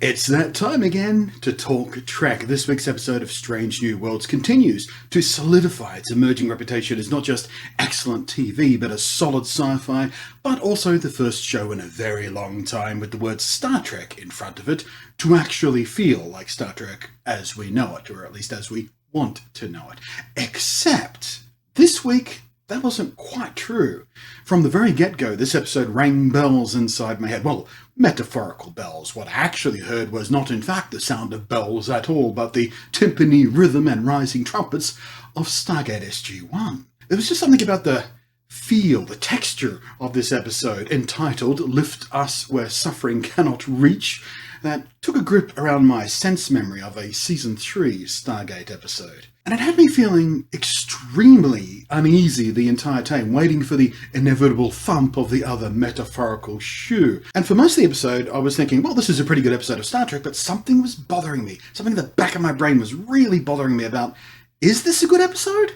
It's that time again to talk Trek. This week's episode of Strange New Worlds continues to solidify its emerging reputation as not just excellent TV, but a solid sci-fi, but also the first show in a very long time with the word Star Trek in front of it to actually feel like Star Trek as we know it, or at least as we want to know it. Except this week, that wasn't quite true. From the very get-go, this episode rang bells inside my head. Well, metaphorical bells. What I actually heard was not in fact the sound of bells at all, but the timpani rhythm and rising trumpets of Stargate SG-1. There was just something about the feel, the texture of this episode, entitled Lift Us Where Suffering Cannot Reach, that took a grip around my sense memory of a Season 3 Stargate episode. And it had me feeling extremely uneasy the entire time, waiting for the inevitable thump of the other metaphorical shoe. And for most of the episode, I was thinking, well, this is a pretty good episode of Star Trek, but something was bothering me. Something in the back of my brain was really bothering me about, is this a good episode?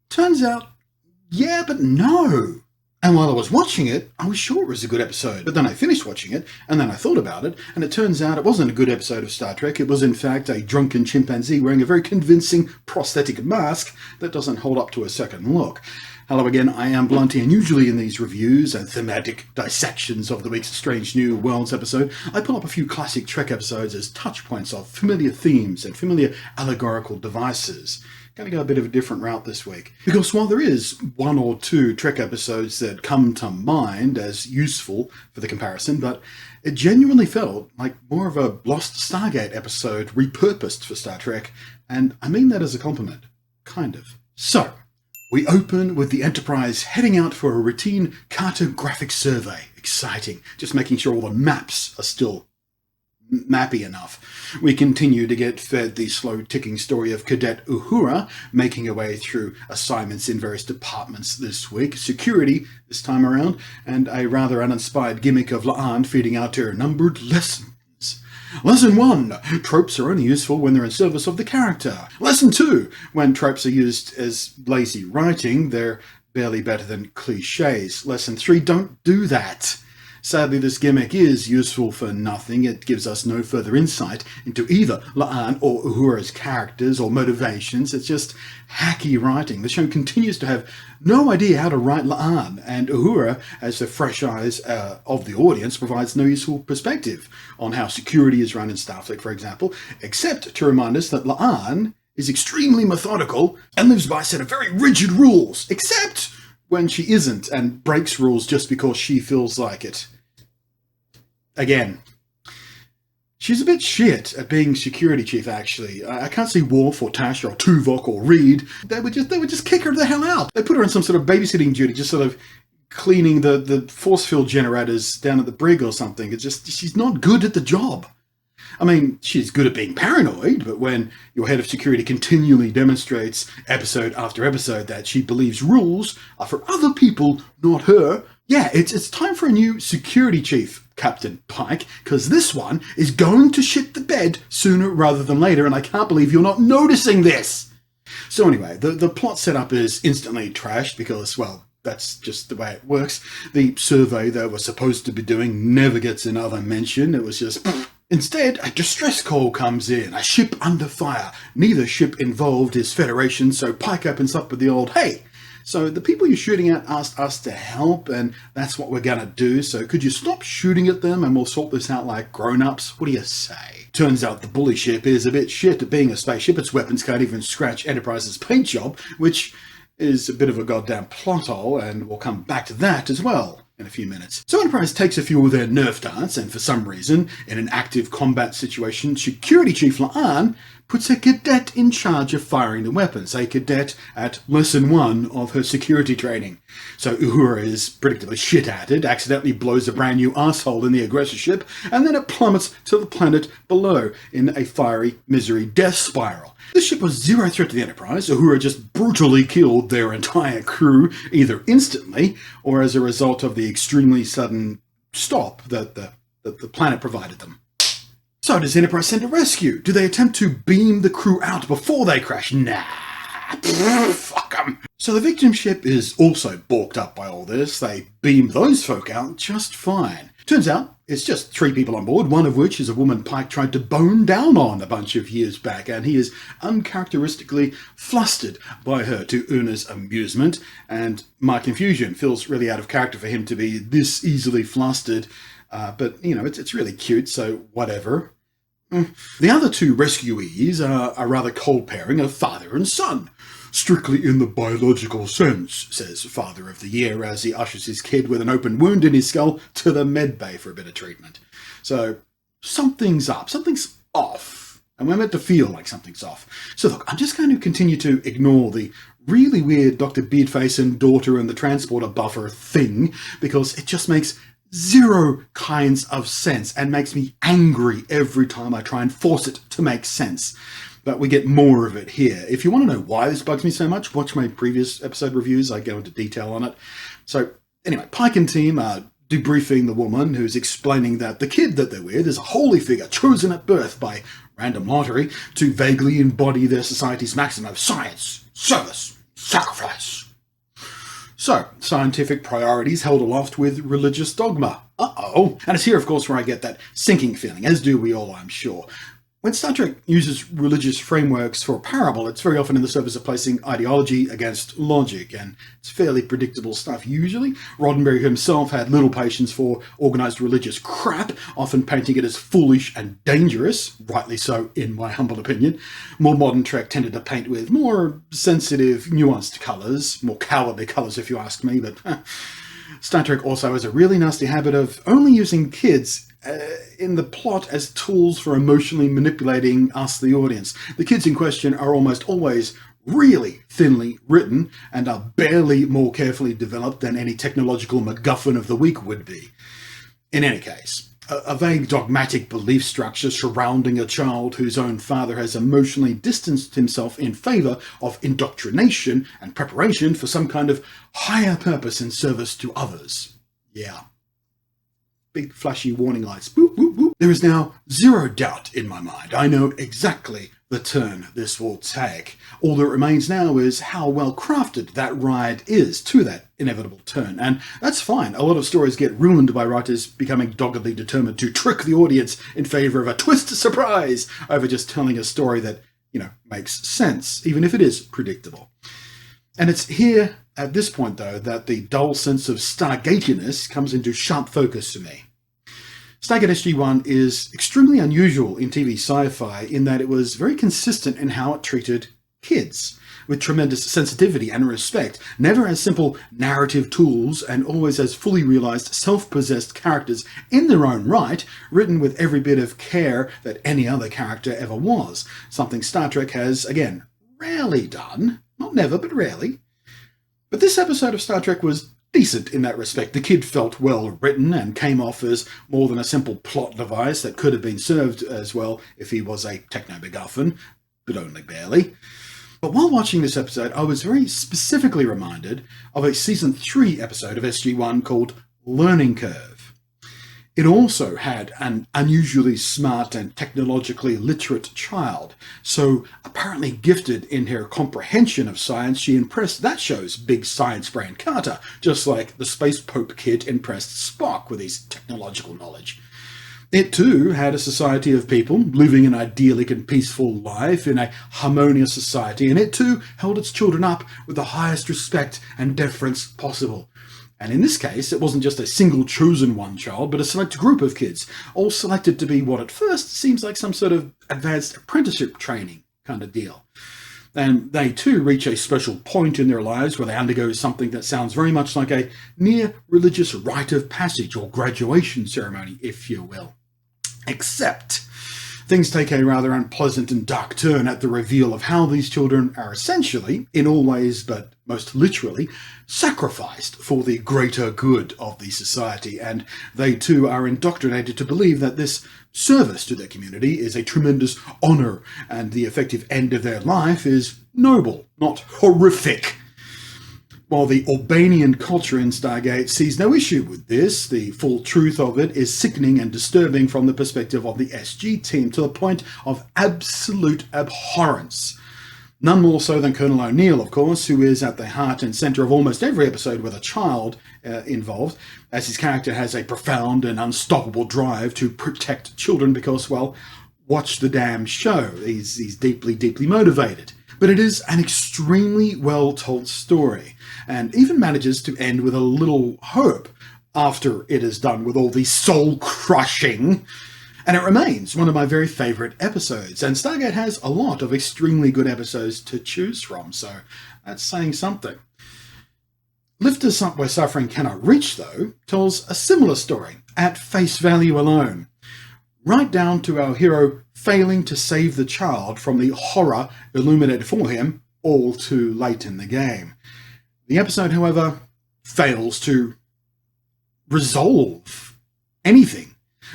Turns out, yeah, but no. And while I was watching it, I was sure it was a good episode. But then I finished watching it, and then I thought about it, and it turns out it wasn't a good episode of Star Trek. It was, in fact, a drunken chimpanzee wearing a very convincing prosthetic mask that doesn't hold up to a second look. Hello again, I am Blunty, and usually in these reviews and thematic dissections of the week's Strange New Worlds episode, I pull up a few classic Trek episodes as touch points of familiar themes and familiar allegorical devices. Going to go a bit of a different route this week. Because while there is one or two Trek episodes that come to mind as useful for the comparison, but it genuinely felt like more of a Lost Stargate episode repurposed for Star Trek, and I mean that as a compliment. Kind of. So, we open with the Enterprise heading out for a routine cartographic survey. Exciting. Just making sure all the maps are still mappy enough. We continue to get fed the slow-ticking story of Cadet Uhura making her way through assignments in various departments this week, security this time around, and a rather uninspired gimmick of La'an feeding out her numbered lessons. Lesson 1. Tropes are only useful when they're in service of the character. Lesson 2. When tropes are used as lazy writing, they're barely better than cliches. Lesson 3. Don't do that. Sadly, this gimmick is useful for nothing. It gives us no further insight into either La'an or Uhura's characters or motivations. It's just hacky writing. The show continues to have no idea how to write La'an, and Uhura, as the fresh eyes of the audience, provides no useful perspective on how security is run in Starfleet, for example, except to remind us that La'an is extremely methodical and lives by a set of very rigid rules, except when she isn't and breaks rules just because she feels like it. Again, she's a bit shit at being security chief, actually. I can't see Worf or Tasha or Tuvok or Reed. They would just kick her the hell out. They put her on some sort of babysitting duty, just sort of cleaning the force field generators down at the brig or something. It's just, she's not good at the job. I mean, she's good at being paranoid, but when your head of security continually demonstrates episode after episode that she believes rules are for other people, not her, yeah, it's time for a new security chief, Captain Pike, because this one is going to shit the bed sooner rather than later, and I can't believe you're not noticing this. So anyway, the plot setup is instantly trashed because, well, that's just the way it works. The survey they were supposed to be doing never gets another mention. It was just... Instead, a distress call comes in, a ship under fire. Neither ship involved is Federation, so Pike opens up with the old, hey, so the people you're shooting at asked us to help, and that's what we're gonna do, so could you stop shooting at them and we'll sort this out like grown-ups? What do you say? Turns out the bully ship is a bit shit at being a spaceship. Its weapons can't even scratch Enterprise's paint job, which is a bit of a goddamn plot hole, and we'll come back to that as well in a few minutes. So Enterprise takes a few of their Nerf darts, and for some reason, in an active combat situation, Security Chief La'an puts a cadet in charge of firing the weapons, a cadet at Lesson 1 of her security training. So Uhura is predictably shit at it, accidentally blows a brand new asshole in the aggressor ship, and then it plummets to the planet below in a fiery misery death spiral. This ship was zero threat to the Enterprise. Uhura just brutally killed their entire crew, either instantly or as a result of the extremely sudden stop that the planet provided them. So does Enterprise send a rescue? Do they attempt to beam the crew out before they crash? Nah. Fuck them. So the victim ship is also balked up by all this. They beam those folk out just fine. Turns out It's just 3 people on board, one of which is a woman Pike tried to bone down on a bunch of years back, and he is uncharacteristically flustered by her, to Una's amusement, and my confusion feels really out of character for him to be this easily flustered, but, it's really cute, so whatever. The other 2 rescuees are a rather cold pairing of father and son. Strictly in the biological sense, says Father of the Year as he ushers his kid with an open wound in his skull to the med bay for a bit of treatment. So, something's up, something's off, and we're meant to feel like something's off. So look, I'm just going to continue to ignore the really weird Dr. Beardface and daughter and the transporter buffer thing, because it just makes 0 kinds of sense and makes me angry every time I try and force it to make sense. But we get more of it here. If you want to know why this bugs me so much, watch my previous episode reviews. I go into detail on it. So anyway, Pike and team are debriefing the woman who's explaining that the kid that they're with is a holy figure chosen at birth by random lottery to vaguely embody their society's maxim of science, service, sacrifice. So, scientific priorities held aloft with religious dogma. Uh-oh. And it's here, of course, where I get that sinking feeling, as do we all, I'm sure. When Star Trek uses religious frameworks for a parable, it's very often in the service of placing ideology against logic, and it's fairly predictable stuff usually. Roddenberry himself had little patience for organised religious crap, often painting it as foolish and dangerous, rightly so in my humble opinion. More modern Trek tended to paint with more sensitive, nuanced colours, more cowardly colours if you ask me, but Star Trek also has a really nasty habit of only using kids in the plot as tools for emotionally manipulating us, the audience. The kids in question are almost always really thinly written and are barely more carefully developed than any technological MacGuffin of the week would be. In any case, a vague dogmatic belief structure surrounding a child whose own father has emotionally distanced himself in favour of indoctrination and preparation for some kind of higher purpose in service to others. Yeah. Big flashy warning lights. Boop, boop, boop. There is now 0 doubt in my mind. I know exactly the turn this will take. All that remains now is how well crafted that ride is to that inevitable turn. And that's fine. A lot of stories get ruined by writers becoming doggedly determined to trick the audience in favour of a twist surprise over just telling a story that, makes sense, even if it is predictable. And it's here at this point, though, that the dull sense of Stargatiness comes into sharp focus for me. Stargate SG-1 is extremely unusual in TV sci-fi in that it was very consistent in how it treated kids, with tremendous sensitivity and respect, never as simple narrative tools and always as fully realised self-possessed characters in their own right, written with every bit of care that any other character ever was, something Star Trek has, again, rarely done. Not never, but rarely. But this episode of Star Trek was decent in that respect. The kid felt well written and came off as more than a simple plot device that could have been served as well if he was a techno-MacGuffin, but only barely. But while watching this episode, I was very specifically reminded of a Season 3 episode of SG-1 called Learning Curve. It also had an unusually smart and technologically literate child, so apparently gifted in her comprehension of science, she impressed that show's big science brain Carter, just like the Space Pope kid impressed Spock with his technological knowledge. It too had a society of people living an idyllic and peaceful life in a harmonious society, and it too held its children up with the highest respect and deference possible. And in this case, it wasn't just a single chosen one child, but a select group of kids, all selected to be what at first seems like some sort of advanced apprenticeship training kind of deal. And they too reach a special point in their lives where they undergo something that sounds very much like a near religious rite of passage or graduation ceremony, if you will. Except things take a rather unpleasant and dark turn at the reveal of how these children are essentially, in all ways but most literally, sacrificed for the greater good of the society, and they too are indoctrinated to believe that this service to their community is a tremendous honour, and the effective end of their life is noble, not horrific. While the Albanian culture in Stargate sees no issue with this, the full truth of it is sickening and disturbing from the perspective of the SG team to the point of absolute abhorrence. None more so than Colonel O'Neill, of course, who is at the heart and centre of almost every episode with a child involved, as his character has a profound and unstoppable drive to protect children because, well, watch the damn show. He's deeply, deeply motivated. But it is an extremely well-told story, and even manages to end with a little hope after it is done with all the soul-crushing. And it remains one of my very favourite episodes, and Stargate has a lot of extremely good episodes to choose from, so that's saying something. Lift Us Up Where Suffering Cannot Reach, though, tells a similar story, at face value alone. Right down to our hero failing to save the child from the horror illuminated for him all too late in the game. The episode, however, fails to resolve anything.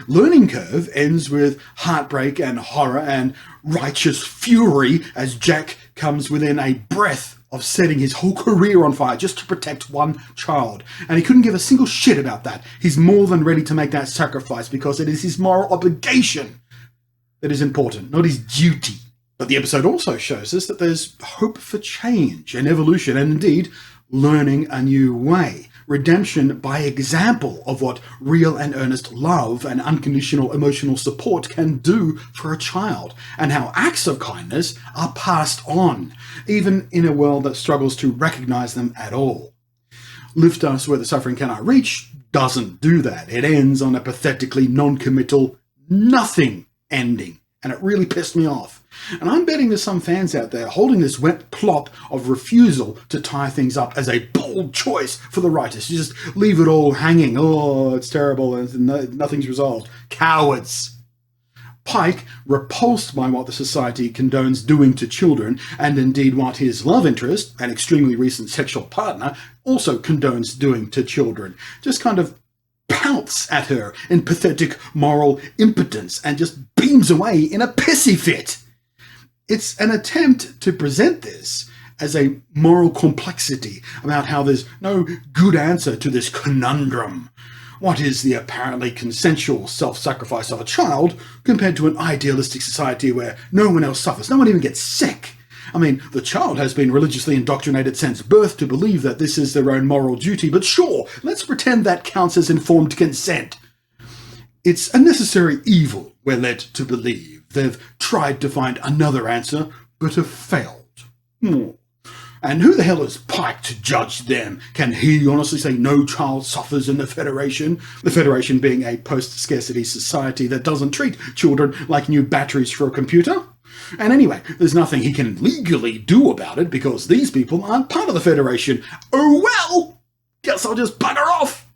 Learning Curve ends with heartbreak and horror and righteous fury as Jack comes within a breath of setting his whole career on fire just to protect one child. And he couldn't give a single shit about that. He's more than ready to make that sacrifice because it is his moral obligation that is important, not his duty. But the episode also shows us that there's hope for change and evolution and indeed learning a new way. Redemption by example of what real and earnest love and unconditional emotional support can do for a child, and how acts of kindness are passed on, even in a world that struggles to recognize them at all. Lift Us Where the Suffering Cannot Reach doesn't do that. It ends on a pathetically non-committal nothing ending, and it really pissed me off. And I'm betting there's some fans out there holding this wet plot of refusal to tie things up as a bold choice for the writers. You just leave it all hanging. Oh, it's terrible and nothing's resolved. Cowards. Pike, repulsed by what the society condones doing to children, and indeed what his love interest, an extremely recent sexual partner, also condones doing to children, just kind of pouts at her in pathetic moral impotence and just beams away in a pissy fit. It's an attempt to present this as a moral complexity about how there's no good answer to this conundrum. What is the apparently consensual self-sacrifice of a child compared to an idealistic society where no one else suffers, no one even gets sick? I mean, the child has been religiously indoctrinated since birth to believe that this is their own moral duty, but sure, let's pretend that counts as informed consent. It's a necessary evil, we're led to believe. They've tried to find another answer, but have failed. And who the hell is Pike to judge them? Can he honestly say no child suffers in the Federation? The Federation being a post-scarcity society that doesn't treat children like new batteries for a computer? And anyway, there's nothing he can legally do about it because these people aren't part of the Federation. Oh well! Guess I'll just bugger off!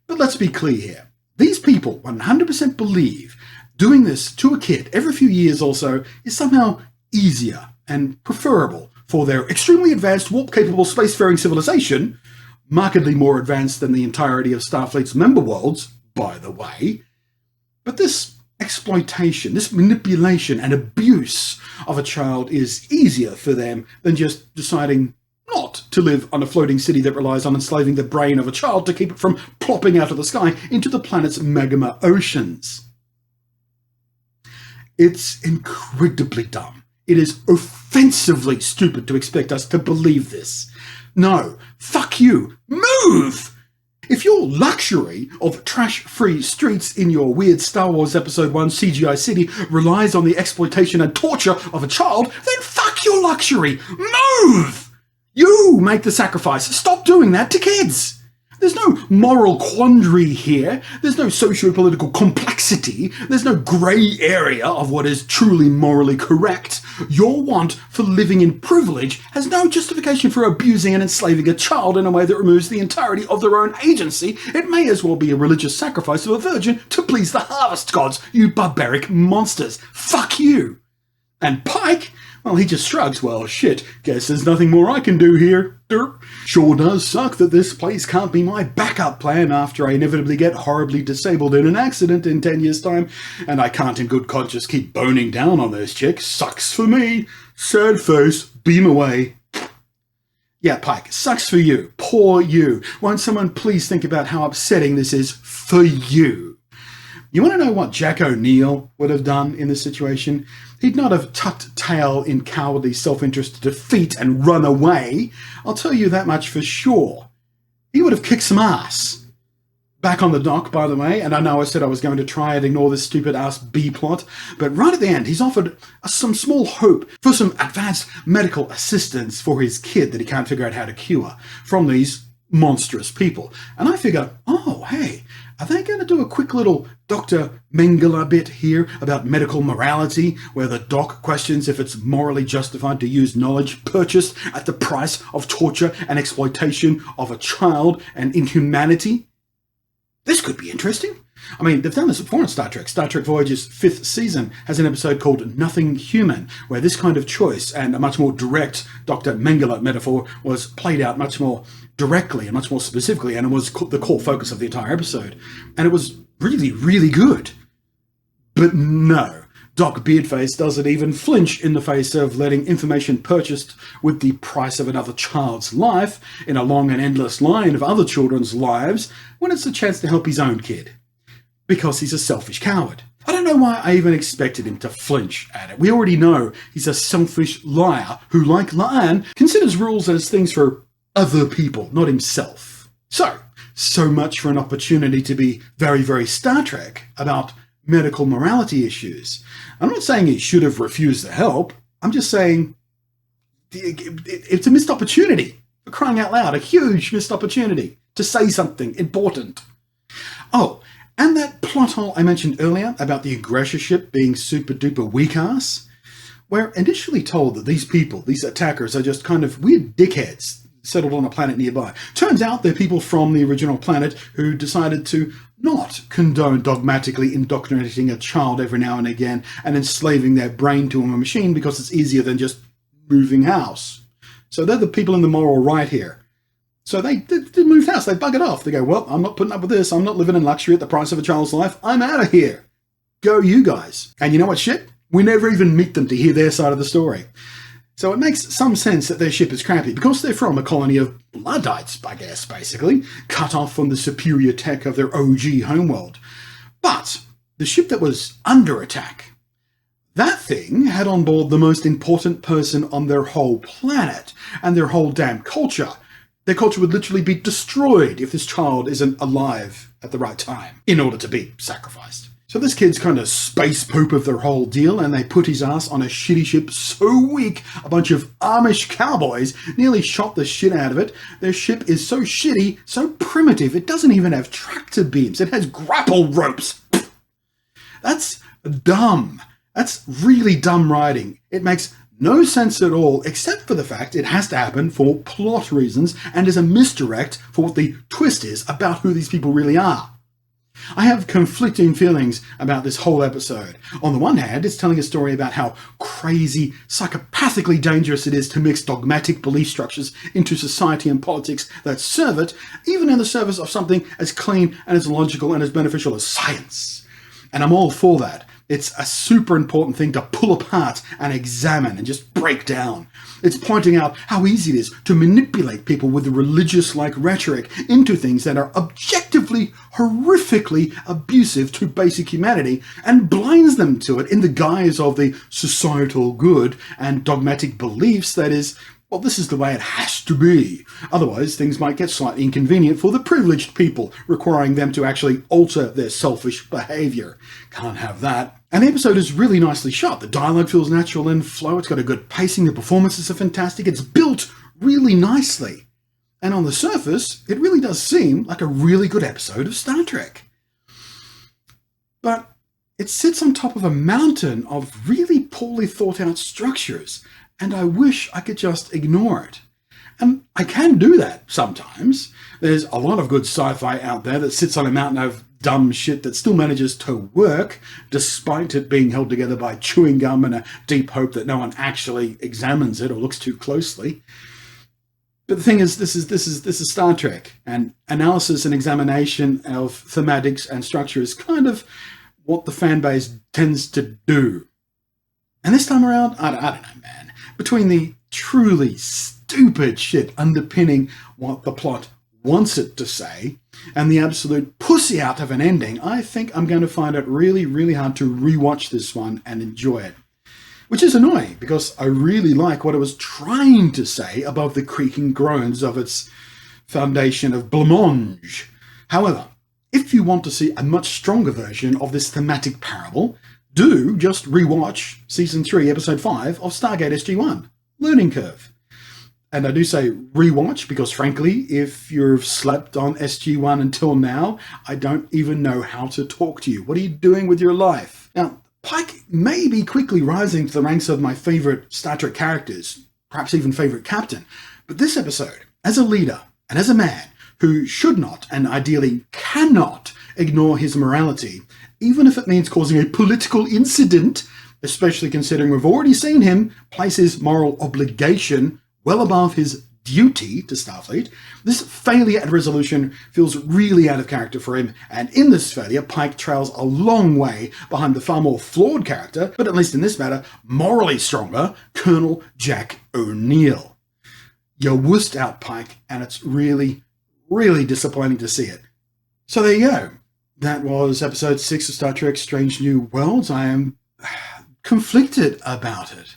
But let's be clear here. These people 100% believe doing this to a kid every few years or so is somehow easier and preferable for their extremely advanced warp-capable spacefaring civilization, markedly more advanced than the entirety of Starfleet's member worlds, by the way. But this exploitation, this manipulation and abuse of a child is easier for them than just deciding not to live on a floating city that relies on enslaving the brain of a child to keep it from plopping out of the sky into the planet's magma oceans. It's incredibly dumb. It is offensively stupid to expect us to believe this. No, fuck you. Move! If your luxury of trash-free streets in your weird Star Wars Episode 1 CGI city relies on the exploitation and torture of a child, then fuck your luxury. Move! You make the sacrifice. Stop doing that to kids. There's no moral quandary here. There's no socio-political complexity. There's no grey area of what is truly morally correct. Your want for living in privilege has no justification for abusing and enslaving a child in a way that removes the entirety of their own agency. It may as well be a religious sacrifice of a virgin to please the harvest gods, you barbaric monsters. Fuck you. And Pike, well, he just shrugs. Well, shit, guess there's nothing more I can do here. Derp. Sure does suck that this place can't be my backup plan after I inevitably get horribly disabled in an accident in 10 years' time, and I can't in good conscience keep boning down on those chicks. Sucks for me. Sad face. Beam away. Yeah, Pike, sucks for you. Poor you. Won't someone please think about how upsetting this is for you? You want to know what Jack O'Neill would have done in this situation? He'd not have tucked tail in cowardly self-interest to defeat and run away. I'll tell you that much for sure. He would have kicked some ass. Back on the dock, by the way, and I know I said I was going to try and ignore this stupid-ass B-plot, but right at the end, he's offered some small hope for some advanced medical assistance for his kid that he can't figure out how to cure from these monstrous people. And I figure, oh, hey, are they going to do a quick little Dr. Mengele bit here about medical morality, where the doc questions if it's morally justified to use knowledge purchased at the price of torture and exploitation of a child and inhumanity? This could be interesting. I mean, they've done this before in Star Trek. Star Trek Voyager's 5th season has an episode called Nothing Human, where this kind of choice and a much more direct Dr. Mengele metaphor was played out much more directly and much more specifically, and it was the core focus of the entire episode. And it was really, really good. But no, Doc Beardface doesn't even flinch in the face of letting information purchased with the price of another child's life in a long and endless line of other children's lives when it's a chance to help his own kid. Because he's a selfish coward. I don't know why I even expected him to flinch at it. We already know he's a selfish liar who, like Lion, considers rules as things for other people, not himself. So much for an opportunity to be very, very Star Trek about medical morality issues. I'm not saying he should have refused the help. I'm just saying it's a missed opportunity. For crying out loud, a huge missed opportunity to say something important. Oh, and that plot hole I mentioned earlier about the aggressor ship being super duper weak ass. We're initially told that these people, these attackers, are just kind of weird dickheads settled on a planet nearby. Turns out they're people from the original planet who decided to not condone dogmatically indoctrinating a child every now and again and enslaving their brain to a machine because it's easier than just moving house. So they're the people in the moral right here. So they moved house, they bug it off. They go, well, I'm not putting up with this, I'm not living in luxury at the price of a child's life, I'm out of here. Go you guys. And you know what shit? We never even meet them to hear their side of the story. So it makes some sense that their ship is crappy, because they're from a colony of Luddites, I guess, basically, cut off from the superior tech of their OG homeworld. But the ship that was under attack, that thing had on board the most important person on their whole planet, and their whole damn culture. Their culture would literally be destroyed if this child isn't alive at the right time, in order to be sacrificed. So this kid's kind of space poop of their whole deal, and they put his ass on a shitty ship so weak a bunch of Amish cowboys nearly shot the shit out of it. Their ship is so shitty, so primitive, it doesn't even have tractor beams. It has grapple ropes. That's dumb. That's really dumb writing. It makes no sense at all, except for the fact it has to happen for plot reasons and is a misdirect for what the twist is about who these people really are. I have conflicting feelings about this whole episode. On the one hand, it's telling a story about how crazy, psychopathically dangerous it is to mix dogmatic belief structures into society and politics that serve it, even in the service of something as clean and as logical and as beneficial as science. And I'm all for that. It's a super important thing to pull apart and examine and just break down. It's pointing out how easy it is to manipulate people with religious-like rhetoric into things that are objectively, horrifically abusive to basic humanity and blinds them to it in the guise of the societal good and dogmatic beliefs that is, well, this is the way it has to be. Otherwise, things might get slightly inconvenient for the privileged people, requiring them to actually alter their selfish behaviour. Can't have that. And the episode is really nicely shot. The dialogue feels natural and flow. It's got a good pacing. The performances are fantastic. It's built really nicely. And on the surface, it really does seem like a really good episode of Star Trek. But it sits on top of a mountain of really poorly thought out structures, and I wish I could just ignore it. And I can do that sometimes. There's a lot of good sci-fi out there that sits on a mountain of dumb shit that still manages to work, despite it being held together by chewing gum and a deep hope that no one actually examines it or looks too closely. But the thing is, this is Star Trek, and analysis and examination of thematics and structure is kind of what the fan base tends to do. And this time around, I don't know, man. Between the truly stupid shit underpinning what the plot wants it to say, and the absolute pussy out of an ending, I think I'm going to find it really, really hard to rewatch this one and enjoy it. Which is annoying, because I really like what it was trying to say above the creaking groans of its foundation of blancmange. However, if you want to see a much stronger version of this thematic parable, do just rewatch Season 3, Episode 5 of Stargate SG-1, Learning Curve. And I do say rewatch because, frankly, if you've slept on SG-1 until now, I don't even know how to talk to you. What are you doing with your life? Now, Pike may be quickly rising to the ranks of my favourite Star Trek characters, perhaps even favourite captain, but this episode, as a leader and as a man who should not and ideally cannot ignore his morality, even if it means causing a political incident, especially considering we've already seen him place his moral obligation well above his duty to Starfleet, this failure at resolution feels really out of character for him, and in this failure, Pike trails a long way behind the far more flawed character, but at least in this matter, morally stronger, Colonel Jack O'Neill. You wussed out, Pike, and it's really, really disappointing to see it. So there you go. That was episode 6 of Star Trek Strange New Worlds. I am conflicted about it.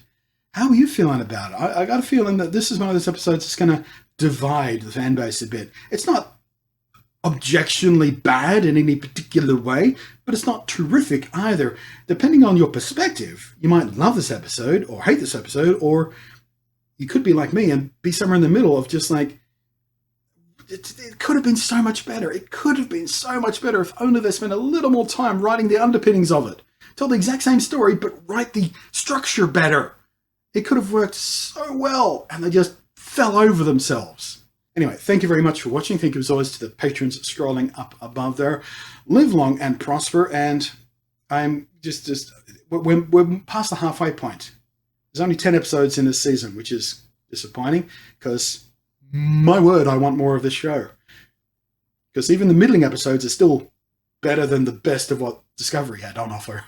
How are you feeling about it? I got a feeling that this is one of those episodes that's going to divide the fan base a bit. It's not objectionably bad in any particular way, but it's not terrific either. Depending on your perspective, you might love this episode or hate this episode, or you could be like me and be somewhere in the middle of just like, it could have been so much better. It could have been so much better if only they spent a little more time writing the underpinnings of it. Tell the exact same story, but write the structure better. It could have worked so well, and they just fell over themselves. Anyway, thank you very much for watching. Thank you as always to the patrons scrolling up above there. Live long and prosper, and I'm we're past the halfway point. There's only 10 episodes in this season, which is disappointing, because my word, I want more of this show. Because even the middling episodes are still better than the best of what Discovery had on offer.